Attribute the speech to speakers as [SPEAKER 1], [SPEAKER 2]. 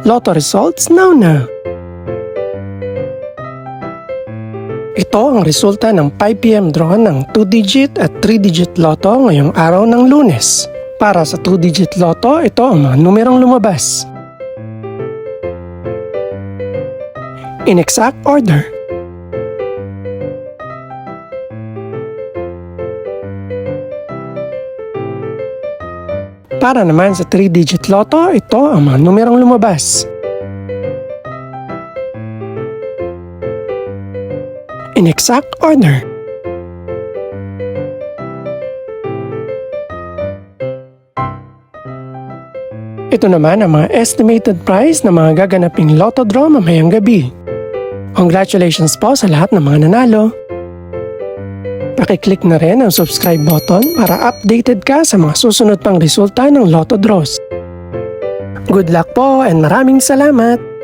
[SPEAKER 1] Lotto results now. Ito ang resulta ng 5 PM draw ng 2-digit at 3-digit lotto ngayong araw ng Lunes. Para sa 2-digit lotto, ito ang mga numerong lumabas. In exact order. Para naman sa 3-digit lotto, ito ang mga numerong lumabas. In exact order. Ito naman ang mga estimated price ng mga gaganaping lotto draw mamayang gabi. Congratulations po sa lahat ng mga nanalo. Pakiclick na rin ang subscribe button para updated ka sa mga susunod pang resulta ng lotto draws. Good luck po and maraming salamat!